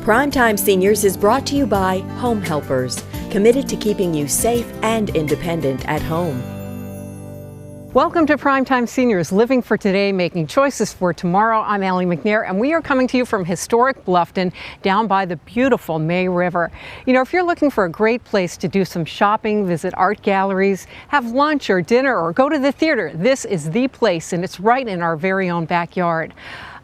Primetime Seniors is brought to you by Home Helpers, committed to keeping you safe and independent at home. Welcome to Primetime Seniors, living for today, making choices for tomorrow. I'm Allie McNair, and we are coming to you from historic Bluffton, down by the beautiful May River. You know, if you're looking for a great place to do some shopping, visit art galleries, have lunch or dinner, or go to the theater, this is the place, and it's right in our very own backyard.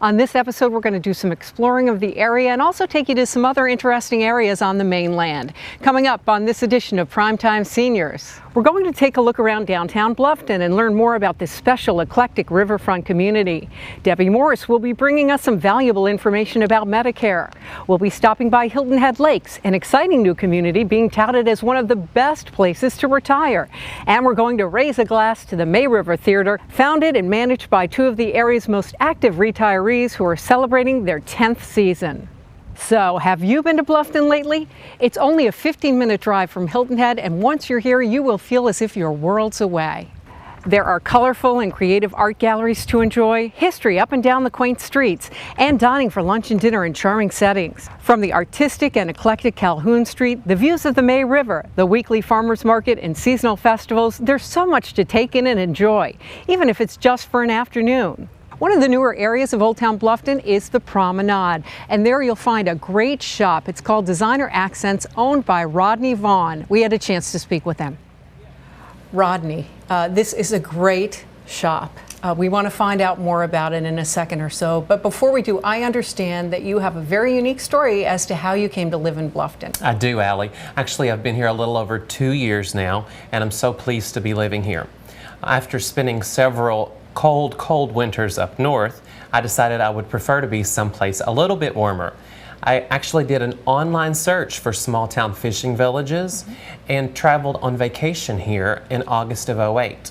On this episode, we're going to do some exploring of the area and also take you to some other interesting areas on the mainland. Coming up on this edition of Primetime Seniors, we're going to take a look around downtown Bluffton and learn more about this special eclectic riverfront community. Debbie Morris will be bringing us some valuable information about Medicare. We'll be stopping by Hilton Head Lakes, an exciting new community being touted as one of the best places to retire. And we're going to raise a glass to the May River Theater, founded and managed by two of the area's most active retirees who are celebrating their 10th season. So, have you been to Bluffton lately? It's only a 15-minute drive from Hilton Head, and once you're here, you will feel as if you're worlds away. There are colorful and creative art galleries to enjoy, history up and down the quaint streets, and dining for lunch and dinner in charming settings. From the artistic and eclectic Calhoun Street, the views of the May River, the weekly farmers market, and seasonal festivals, there's so much to take in and enjoy, even if it's just for an afternoon. One of the newer areas of Old Town Bluffton is the Promenade, and there you'll find a great shop. It's called Designer Accents, owned by Rodney Vaughn. We had a chance to speak with him. Rodney, this is a great shop. We want to find out more about it in a second or so, but before we do, I understand that you have a very unique story as to how you came to live in Bluffton. I do, Allie. Actually, I've been here a little over 2 years now, and I'm so pleased to be living here. After spending several cold winters up north, I decided I would prefer to be someplace a little bit warmer. I actually did an online search for small town fishing villages and traveled on vacation here in August of '08.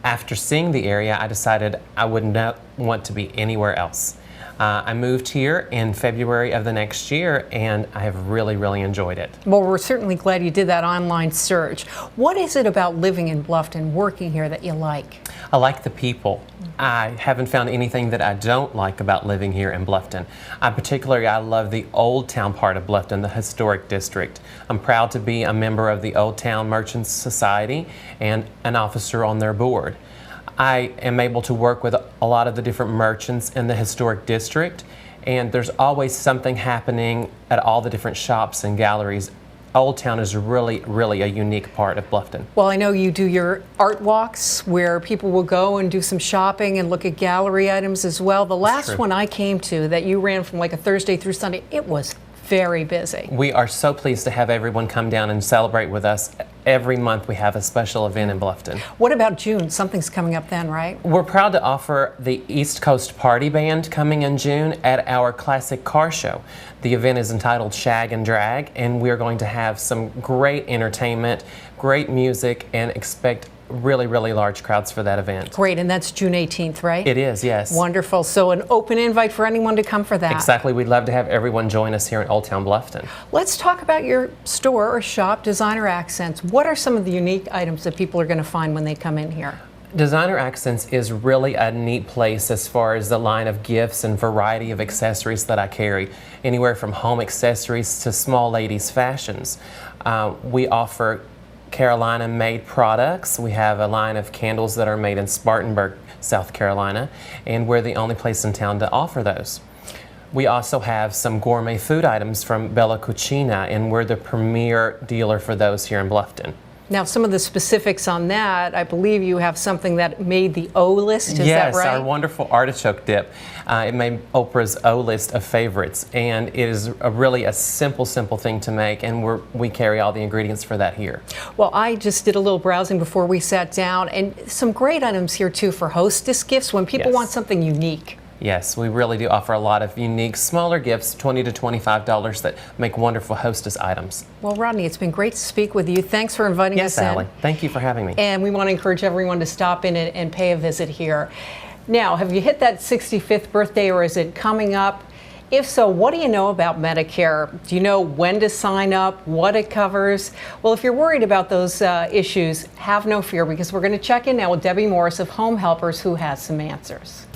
After seeing the area, I decided I would not want to be anywhere else. I moved here in February of the next year, and I have really enjoyed it. Well, we're certainly glad you did that online search. What is it about living in Bluffton, working here, that you like? I like the people. I haven't found anything that I don't like about living here in Bluffton. I love the Old Town part of Bluffton, the historic district. I'm proud to be a member of the Old Town Merchants Society and an officer on their board. I am able to work with a lot of the different merchants in the historic district, and there's always something happening at all the different shops and galleries. Old Town is really a unique part of Bluffton. Well, I know you do your art walks where people will go and do some shopping and look at gallery items as well. The last one I came to that you ran from like a Thursday through Sunday, it was very busy. We are so pleased to have everyone come down and celebrate with us. Every month we have a special event in Bluffton. What about June? Something's coming up then, right? We're proud to offer the East Coast Party Band coming in June at our classic car show. The event is entitled Shag and Drag, and we're going to have some great entertainment, great music, and expect really large crowds for that event. Great, and that's June 18th, right? It is, yes. Wonderful. So an open invite for anyone to come for that. Exactly. We'd love to have everyone join us here in Old Town Bluffton. Let's talk about your store or shop, Designer Accents. What are some of the unique items that people are going to find when they come in here? Designer Accents is really a neat place as far as the line of gifts and variety of accessories that I carry, anywhere from home accessories to small ladies' fashions. We offer Carolina-made products. We have a line of candles that are made in Spartanburg, South Carolina, and we're the only place in town to offer those. We also have some gourmet food items from Bella Cucina, and we're the premier dealer for those here in Bluffton. Now, some of the specifics on that, I believe you have something that made the O list, is that right? Yes, our wonderful artichoke dip. It made Oprah's O list of favorites, and it is really a simple thing to make, and we carry all the ingredients for that here. Well, I just did a little browsing before we sat down, and some great items here too for hostess gifts when people want something unique. Yes, we really do offer a lot of unique, smaller gifts, $20 to $25, that make wonderful hostess items. Well, Rodney, it's been great to speak with you. Thanks for inviting us in. Yes, Allie. Thank you for having me. And we want to encourage everyone to stop in and pay a visit here. Now, have you hit that 65th birthday, or is it coming up? If so, what do you know about Medicare? Do you know when to sign up, what it covers? Well, if you're worried about those issues, have no fear, because we're going to check in now with Debbie Morris of Home Helpers, who has some answers.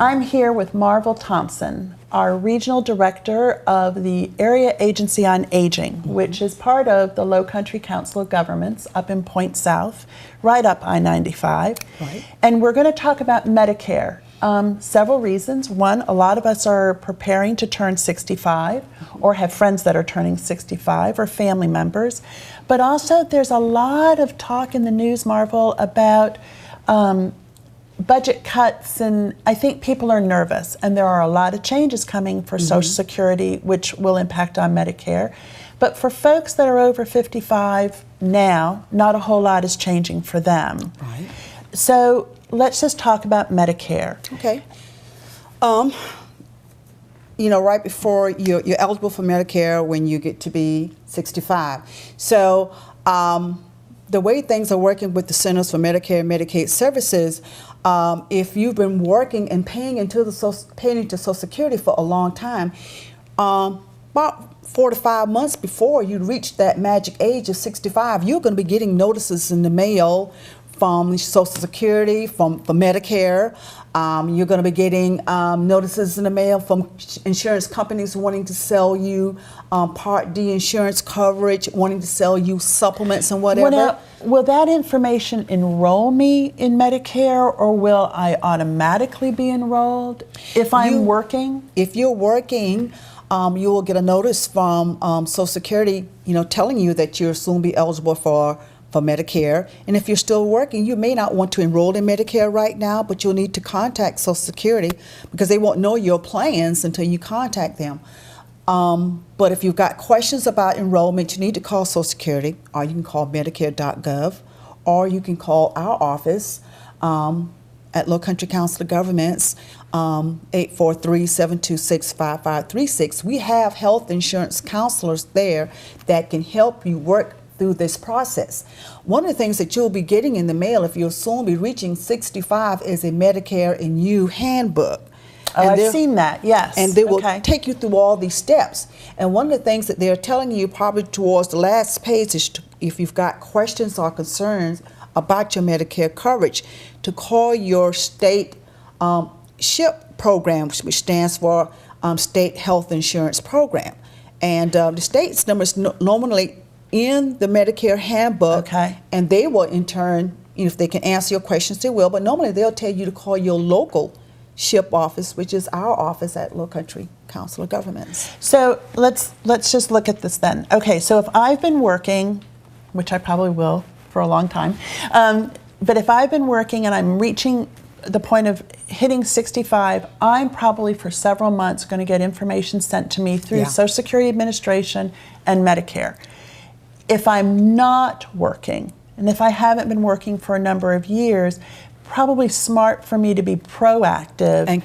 I'm here with Marvel Thompson, our Regional Director of the Area Agency on Aging, which is part of the Low Country Council of Governments up in Point South, right up I-95. Right. And we're going to talk about Medicare. Several reasons. One, a lot of us are preparing to turn 65 or have friends that are turning 65 or family members. But also there's a lot of talk in the news, Marvel, about budget cuts, and I think people are nervous, and there are a lot of changes coming for Social Security which will impact on Medicare. But for folks that are over 55 now, not a whole lot is changing for them. Right. So let's just talk about Medicare. Okay. You know, right before you're eligible for Medicare when you get to be 65. So the way things are working with the Centers for Medicare and Medicaid Services, if you've been working and paying into Social Security for a long time, about 4 to 5 months before you reach that magic age of 65, you're going to be getting notices in the mail from Social Security, from Medicare. You're going to be getting notices in the mail from insurance companies wanting to sell you Part D insurance coverage, wanting to sell you supplements and whatever. Will that information enroll me in Medicare, or will I automatically be enrolled if I'm working? If you're working, you will get a notice from Social Security, telling you that you'll soon be eligible for Medicare. And if you're still working, you may not want to enroll in Medicare right now, but you'll need to contact Social Security because they won't know your plans until you contact them. But if you've got questions about enrollment, you need to call Social Security, or you can call Medicare.gov, or you can call our office at Low Country Council of Governments, 843-726-5536. We have health insurance counselors there that can help you work through this process. One of the things that you'll be getting in the mail if you'll soon be reaching 65 is a Medicare and You handbook. Oh, I've seen that, yes. And they will take you through all these steps. And one of the things that they're telling you probably towards the last page is if you've got questions or concerns about your Medicare coverage, to call your state SHIP program, which stands for State Health Insurance Program. And the state's number is normally in the Medicare handbook, and they will in turn, if they can answer your questions, they will, but normally they'll tell you to call your local SHIP office, which is our office at Low Country Council of Governments. So let's just look at this then. Okay, so if I've been working, which I probably will for a long time, but if I've been working and I'm reaching the point of hitting 65, I'm probably for several months going to get information sent to me through Social Security Administration and Medicare. If I'm not working, and if I haven't been working for a number of years, probably smart for me to be proactive and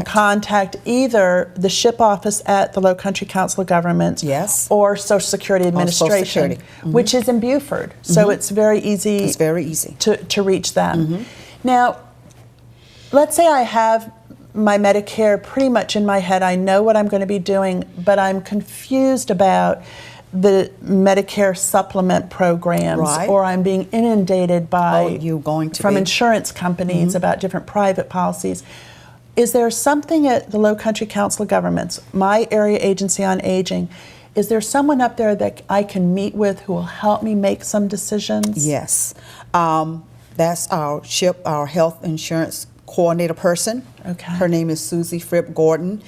contact either the SHIP office at the Low Country Council of Governments, or Social Security Administration, which is in Beaufort. So it's very easy. It's very easy to reach them. Now, let's say I have my Medicare pretty much in my head. I know what I'm going to be doing, but I'm confused about the Medicare supplement programs, or I'm being inundated by from insurance companies about different private policies. Is there something at the Low Country Council of Governments, my area agency on aging, is there someone up there that I can meet with who will help me make some decisions? Yes. That's our SHIP, our health insurance coordinator person. Her name is Susie Fripp Gordon.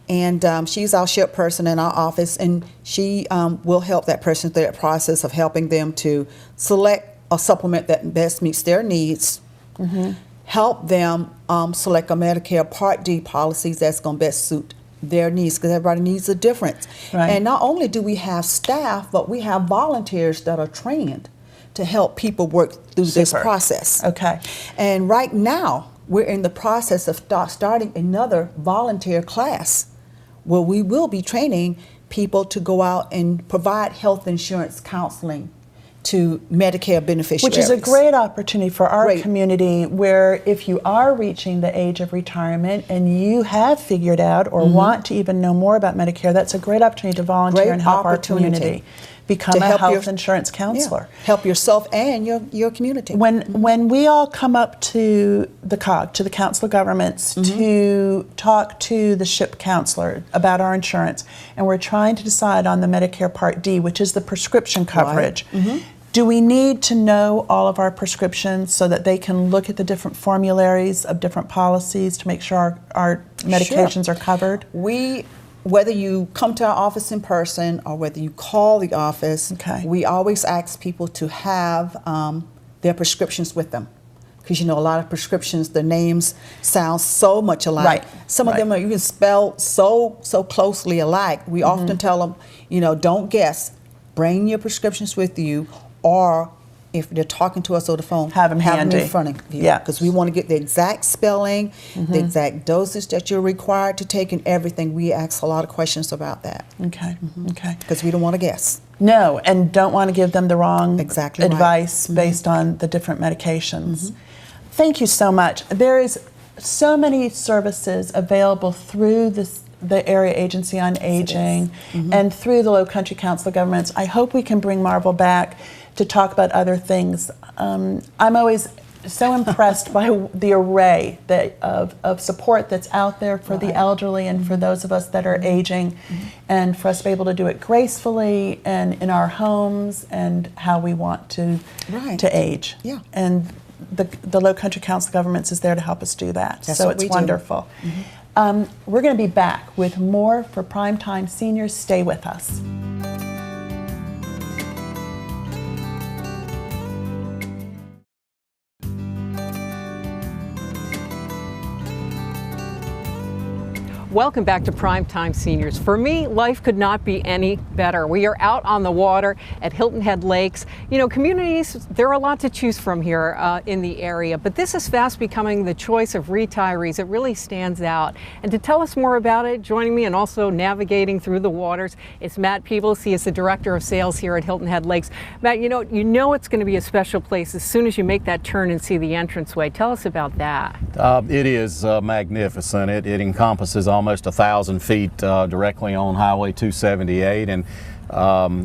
And she's our SHIP person in our office, and she will help that person through that process of helping them to select a supplement that best meets their needs, help them select a Medicare Part D policies that's going to best suit their needs, because everybody needs a difference. And not only do we have staff, but we have volunteers that are trained to help people work through this process. And right now, we're in the process of starting another volunteer class where we will be training people to go out and provide health insurance counseling to Medicare beneficiaries. Which is a great opportunity for our community, where if you are reaching the age of retirement and you have figured out or want to even know more about Medicare, that's a great opportunity to volunteer and help our community. become a health insurance counselor. Yeah, help yourself and your community. When we all come up to the COG, to the Council of Governments, to talk to the SHIP counselor about our insurance, and we're trying to decide on the Medicare Part D, which is the prescription coverage, do we need to know all of our prescriptions so that they can look at the different formularies of different policies to make sure our medications are covered? Whether you come to our office in person or whether you call the office, we always ask people to have their prescriptions with them. Because a lot of prescriptions, the names sound so much alike. Some of them are even spelled so closely alike. We often tell them, don't guess. Bring your prescriptions with you, or if they're talking to us over the phone, have them in front of you. Yeah, because we want to get the exact spelling, the exact dosage that you're required to take, and everything. We ask a lot of questions about that. Okay. Because we don't want to guess. No, and don't want to give them the wrong advice right. based on the different medications. Thank you so much. There is so many services available through the Area Agency on Aging and through the Low Country Council of Governments. I hope we can bring Marvel back to talk about other things. I'm always so impressed by the array of support that's out there for the elderly and for those of us that are aging, and for us to be able to do it gracefully and in our homes and how we want to age. Yeah. And the Low Country Council of Governments is there to help us do that. That's so what it's we do. wonderful. We're going to be back with more for Primetime Seniors. Stay with us. Welcome back to Primetime Seniors. For me, life could not be any better. We are out on the water at Hilton Head Lakes. Communities, there are a lot to choose from here in the area, but this is fast becoming the choice of retirees. It really stands out. And to tell us more about it, joining me and also navigating through the waters, it's Matt Peebles. He is the Director of Sales here at Hilton Head Lakes. Matt, you know it's going to be a special place as soon as you make that turn and see the entranceway. Tell us about that. It is magnificent. It encompasses almost 1,000 feet directly on Highway 278, and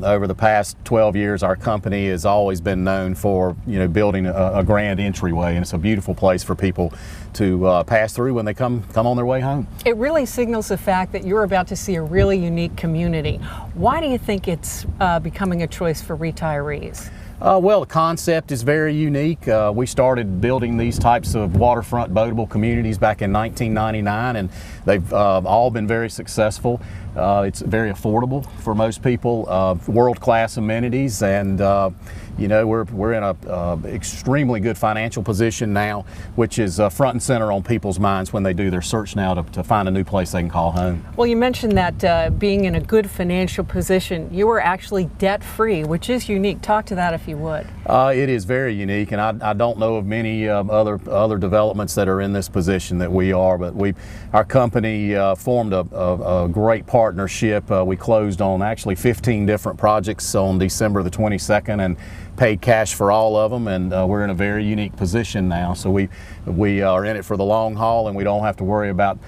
over the past 12 years our company has always been known for building a grand entryway, and it's a beautiful place for people to pass through when they come on their way home. It really signals the fact that you're about to see a really unique community. Why do you think it's becoming a choice for retirees? Well, the concept is very unique. We started building these types of waterfront boatable communities back in 1999, and they've all been very successful. It's very affordable for most people, world-class amenities, and we're in a extremely good financial position now, which is front and center on people's minds when they do their search now to find a new place they can call home. Well, you mentioned that being in a good financial position, you are actually debt-free, which is unique. Talk to that if you would. It is very unique, and I don't know of many other developments that are in this position that we are, but our company formed a great partnership. We closed on actually 15 different projects on December the 22nd and paid cash for all of them, and we're in a very unique position now. So we are in it for the long haul, and we don't have to worry about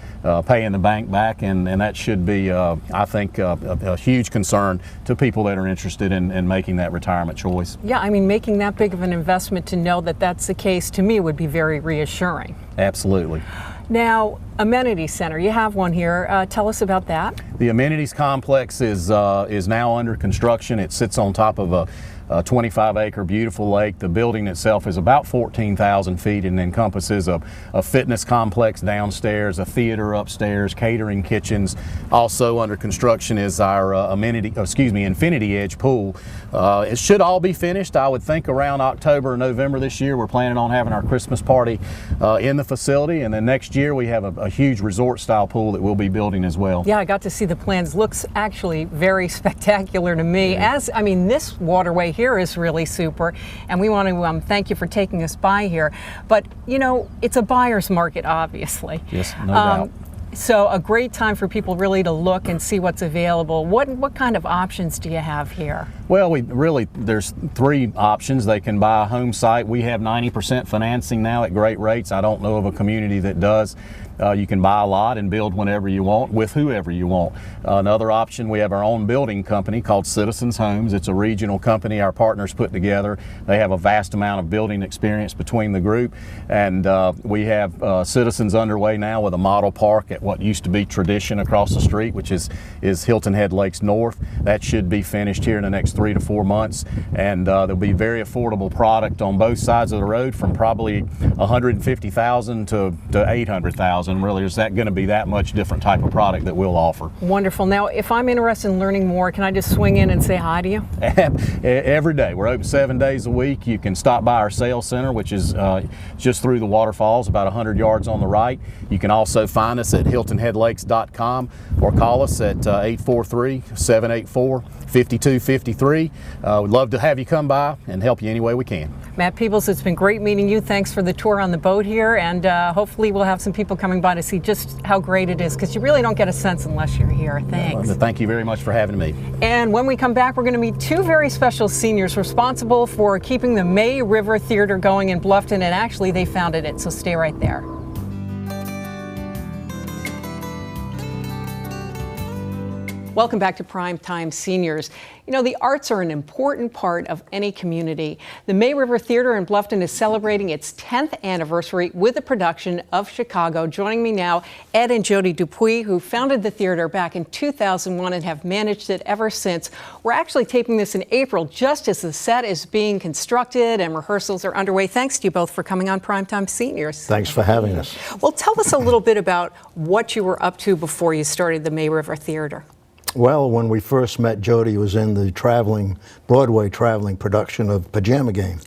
paying the bank back, and that should be, I think, a huge concern to people that are interested in making that retirement choice. Yeah, I mean, making that big of an investment, to know that that's the case, to me would be very reassuring. Absolutely. Now, amenity center, you have one here. Tell us about that. The amenities complex is now under construction. It sits on top of a 25-acre beautiful lake. The building itself is about 14,000 feet and encompasses a fitness complex downstairs, a theater upstairs, catering kitchens. Also under construction is our Infinity Edge pool. It should all be finished, I would think, around October or November this year. We're planning on having our Christmas party in the facility, and then next year we have a huge resort-style pool that we'll be building as well. Yeah, I got to see the plans. Looks actually very spectacular to me. This waterway here is really super, and we want to thank you for taking us by here. But it's a buyer's market, obviously. Yes, no doubt. So a great time for people really to look and see what's available. What kind of options do you have here? Well, there's three options. They can buy a home site. We have 90% financing now at great rates. I don't know of a community that does. You can buy a lot and build whenever you want with whoever you want. Another option, we have our own building company called Citizens Homes. It's a regional company our partners put together. They have a vast amount of building experience between the group, and we have Citizens underway now with a model park at what used to be Tradition across the street, which is Hilton Head Lakes North. That should be finished here in the next 3 to 4 months, and there'll be very affordable product on both sides of the road, from probably $150,000 to $800,000. Really, is that going to be that much different type of product that we'll offer? Wonderful. Now, if I'm interested in learning more, can I just swing in and say hi to you? Every day. We're open 7 days a week. You can stop by our sales center, which is just through the waterfalls, about 100 yards on the right. You can also find us at hiltonheadlakes.com or call us at 843-784-5253. We'd love to have you come by and help you any way we can. Matt Peebles, it's been great meeting you. Thanks for the tour on the boat here, and hopefully we'll have some people coming by to see just how great it is, because you really don't get a sense unless you're here. Thanks. Thank you very much for having me. And when we come back, we're going to meet two very special seniors responsible for keeping the May River Theater going in Bluffton, and actually they founded it, so stay right there. Welcome back to Primetime Seniors. You know, the arts are an important part of any community. The May River Theater in Bluffton is celebrating its 10th anniversary with a production of Chicago. Joining me now, Ed and Jody Dupuis, who founded the theater back in 2001 and have managed it ever since. We're actually taping this in April, just as the set is being constructed and rehearsals are underway. Thanks to you both for coming on Primetime Seniors. Thanks for having us. Well, tell us a little bit about what you were up to before you started the May River Theater. Well, when we first met, Jody was in the Broadway traveling production of Pajama Game.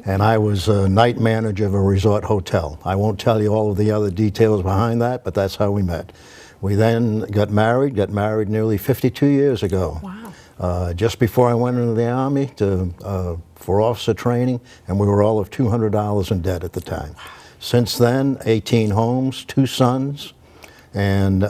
And I was a night manager of a resort hotel. I won't tell you all of the other details behind that, but that's how we met. We then got married nearly 52 years ago. Wow. Just before I went into the Army for officer training, and we were all of $200 in debt at the time. Since then, 18 homes, 2 sons, and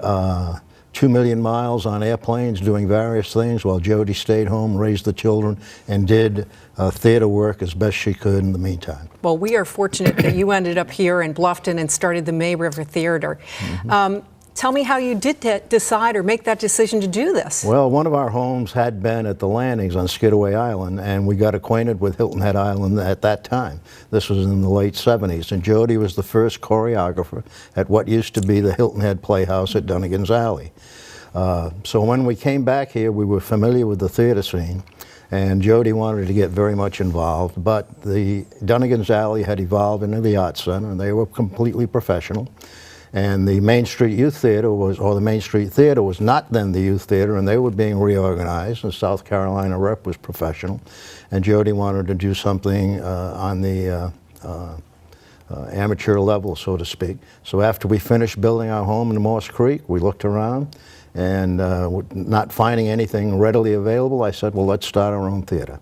2 million miles on airplanes doing various things, while Jody stayed home, raised the children, and did theater work as best she could in the meantime. Well, we are fortunate that you ended up here in Bluffton and started the May River Theater. Mm-hmm. Tell me how you did decide or make that decision to do this. Well, one of our homes had been at the landings on Skidaway Island, and we got acquainted with Hilton Head Island at that time. This was in the late 70s, and Jody was the first choreographer at what used to be the Hilton Head Playhouse at Dunnigan's Alley. So when we came back here, we were familiar with the theater scene, and Jody wanted to get very much involved, but the Dunnigan's Alley had evolved into the Arts Center, and they were completely professional. And the Main Street Youth Theater the Main Street Theater was not then the Youth Theater, and they were being reorganized. The South Carolina rep was professional, and Jody wanted to do something on the amateur level, so to speak. So after we finished building our home in Morse Creek, we looked around, and not finding anything readily available, I said, well, let's start our own theater.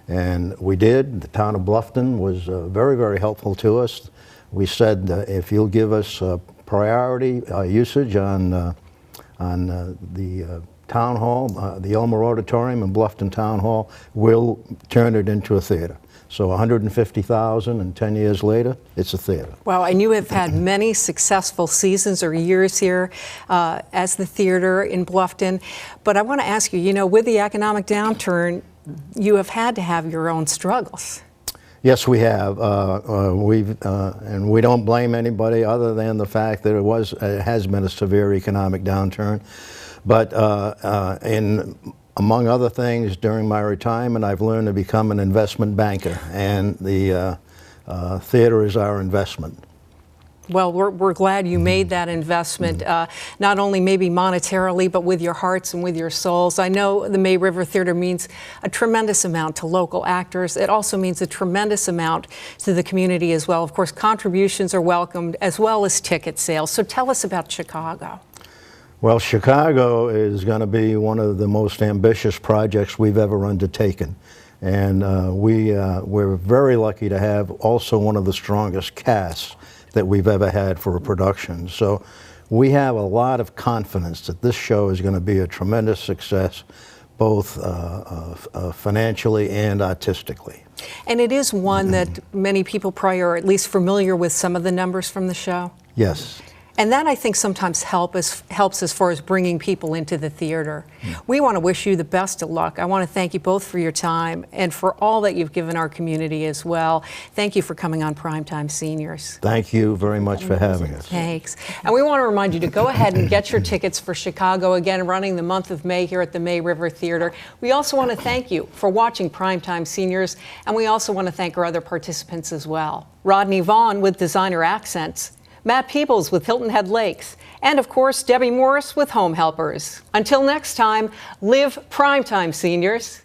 And we did. The town of Bluffton was very, very helpful to us. We said, if you'll give us priority usage on the town hall, the Elmer Auditorium in Bluffton Town Hall, we'll turn it into a theater. So $150,000, and 10 years later, it's a theater. Wow, and you have had many successful seasons or years here as the theater in Bluffton. But I want to ask you, you know, with the economic downturn, you have had to have your own struggles. Yes, we have. And we don't blame anybody other than the fact that it has been a severe economic downturn. But among other things, during my retirement, I've learned to become an investment banker, and the theater is our investment. Well, we're glad you made that investment, not only maybe monetarily, but with your hearts and with your souls. I know the May River Theater means a tremendous amount to local actors. It also means a tremendous amount to the community as well. Of course, contributions are welcomed, as well as ticket sales. So tell us about Chicago. Well, Chicago is going to be one of the most ambitious projects we've ever undertaken. And we're very lucky to have also one of the strongest casts that we've ever had for a production. So we have a lot of confidence that this show is going to be a tremendous success, both financially and artistically. And it is one that many people probably are at least familiar with some of the numbers from the show? Yes. And that, I think, sometimes helps as far as bringing people into the theater. We want to wish you the best of luck. I want to thank you both for your time and for all that you've given our community as well. Thank you for coming on Primetime Seniors. Thank you very much for having us. Thanks. And we want to remind you to go ahead and get your tickets for Chicago, again, running the month of May here at the May River Theater. We also want to thank you for watching Primetime Seniors, and we also want to thank our other participants as well. Rodney Vaughn with Designer Accents, Matt Peebles with Hilton Head Lakes, and of course, Debbie Morris with Home Helpers. Until next time, live Primetime, Seniors.